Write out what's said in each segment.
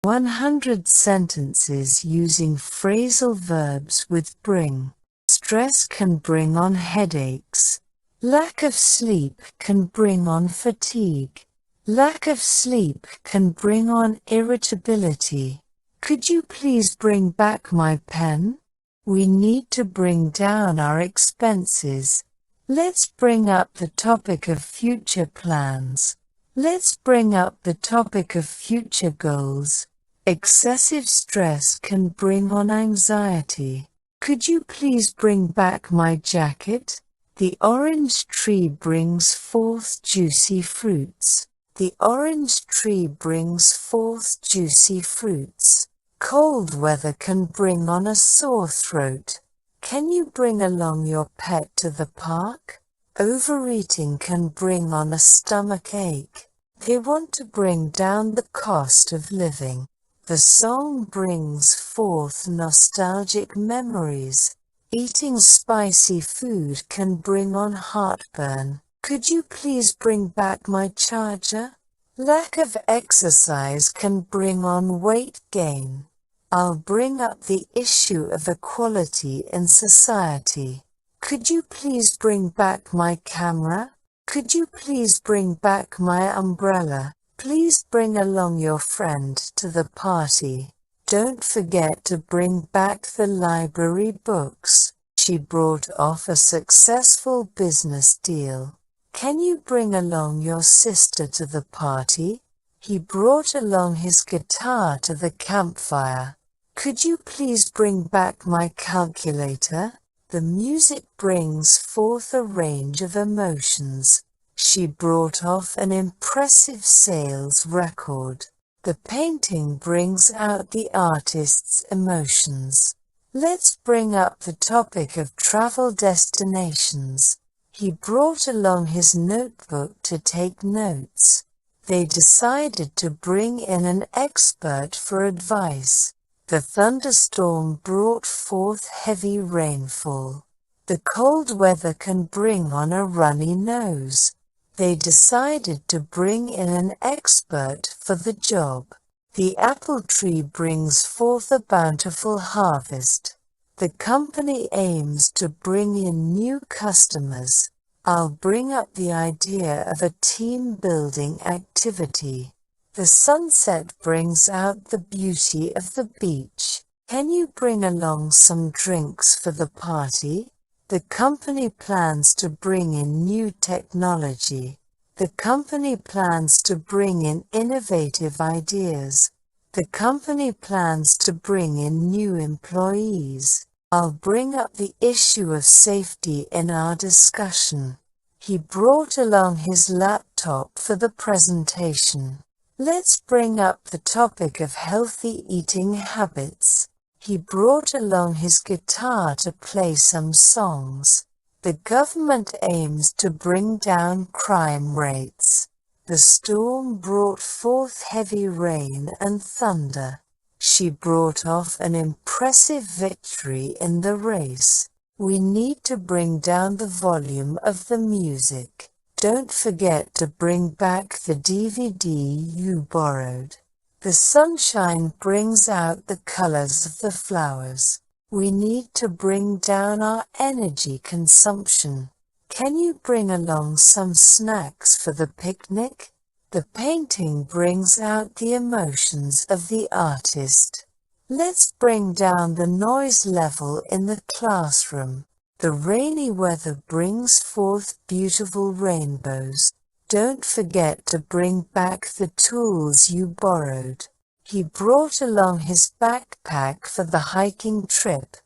100 sentences using phrasal verbs with bring. Stress can bring on headaches. Lack of sleep can bring on fatigue. Lack of sleep can bring on irritability. Could you please bring back my pen? We need to bring down our expenses. Let's bring up the topic of future plans. Let's bring up the topic of future goals. Excessive stress can bring on anxiety. Could you please bring back my jacket? The orange tree brings forth juicy fruits. The orange tree brings forth juicy fruits. Cold weather can bring on a sore throat. Can you bring along your pet to the park? Overeating can bring on a stomach ache. They want to bring down the cost of living. The song brings forth nostalgic memories. Eating spicy food can bring on heartburn. Could you please bring back my charger? Lack of exercise can bring on weight gain. I'll bring up the issue of equality in society. Could you please bring back my camera? Could you please bring back my umbrella? Please bring along your friend to the party. Don't forget to bring back the library books. She brought off a successful business deal. Can you bring along your sister to the party? He brought along his guitar to the campfire. Could you please bring back my calculator? The music brings forth a range of emotions. She brought off an impressive sales record. The painting brings out the artist's emotions. Let's bring up the topic of travel destinations. He brought along his notebook to take notes. They decided to bring in an expert for advice. The thunderstorm brought forth heavy rainfall. The cold weather can bring on a runny nose. They decided to bring in an expert for the job. The apple tree brings forth a bountiful harvest. The company aims to bring in new customers. I'll bring up the idea of a team-building activity. The sunset brings out the beauty of the beach. Can you bring along some drinks for the party? The company plans to bring in new technology. The company plans to bring in innovative ideas. The company plans to bring in new employees. I'll bring up the issue of safety in our discussion. He brought along his laptop for the presentation. Let's bring up the topic of healthy eating habits. He brought along his guitar to play some songs. The government aims to bring down crime rates. The storm brought forth heavy rain and thunder. She brought off an impressive victory in the race. We need to bring down the volume of the music. Don't forget to bring back the DVD you borrowed. The sunshine brings out the colors of the flowers. We need to bring down our energy consumption. Can you bring along some snacks for the picnic? The painting brings out the emotions of the artist. Let's bring down the noise level in the classroom. The rainy weather brings forth beautiful rainbows. Don't forget to bring back the tools you borrowed. He brought along his backpack for the hiking trip.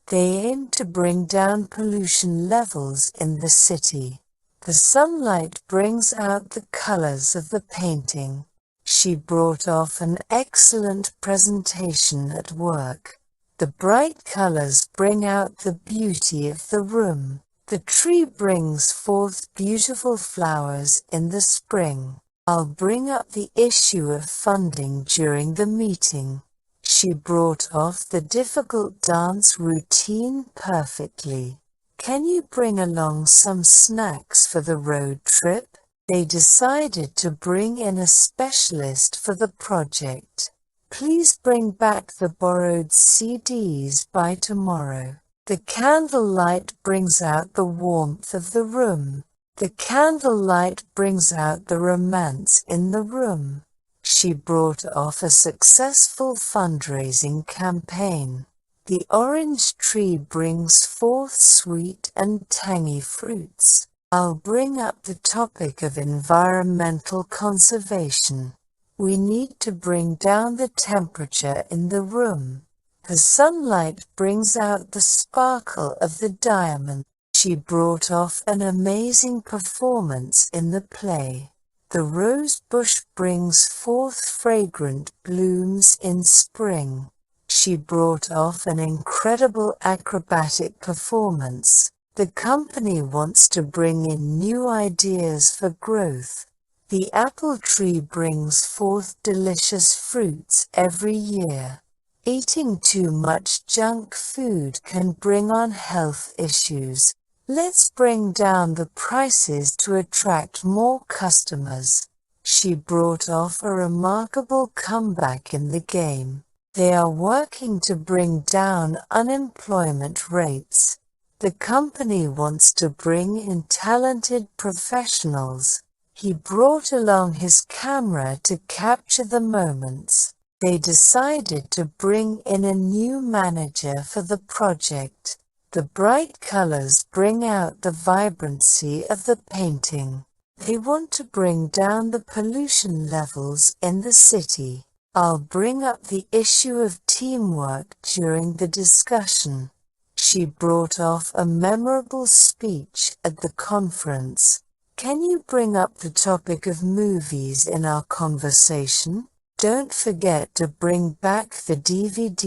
They aim to bring down pollution levels in the city. The sunlight brings out the colors of the painting. She brought off an excellent presentation at work. The bright colors bring out the beauty of the room. The tree brings forth beautiful flowers in the spring. I'll bring up the issue of funding during the meeting. She brought off the difficult dance routine perfectly. Can you bring along some snacks for the road trip? They decided to bring in a specialist for the project. Please bring back the borrowed CDs by tomorrow. The candlelight brings out the warmth of the room. The candlelight brings out the romance in the room. She brought off a successful fundraising campaign. The orange tree brings forth sweet and tangy fruits. I'll bring up the topic of environmental conservation. We need to bring down the temperature in the room. The sunlight brings out the sparkle of the diamond. She brought off an amazing performance in the play. The rose bush brings forth fragrant blooms in spring. She brought off an incredible acrobatic performance. The company wants to bring in new ideas for growth. The apple tree brings forth delicious fruits every year. Eating too much junk food can bring on health issues. Let's bring down the prices to attract more customers. She brought off a remarkable comeback in the game. They are working to bring down unemployment rates. The company wants to bring in talented professionals. He brought along his camera to capture the moments. They decided to bring in a new manager for the project. The bright colors bring out the vibrancy of the painting. They want to bring down the pollution levels in the city. I'll bring up the issue of teamwork during the discussion. She brought off a memorable speech at the conference. Can you bring up the topic of movies in our conversation? Don't forget to bring back the DVD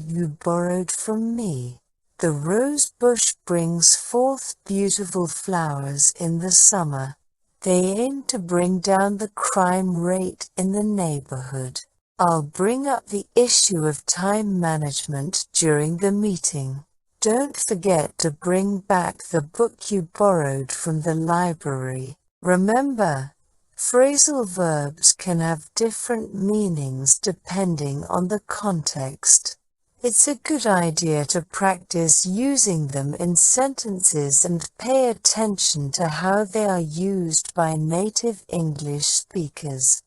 you borrowed from me. The rose bush brings forth beautiful flowers in the summer. They aim to bring down the crime rate in the neighborhood. I'll bring up the issue of time management during the meeting. Don't forget to bring back the book you borrowed from the library. Remember, phrasal verbs can have different meanings depending on the context. It's a good idea to practice using them in sentences and pay attention to how they are used by native English speakers.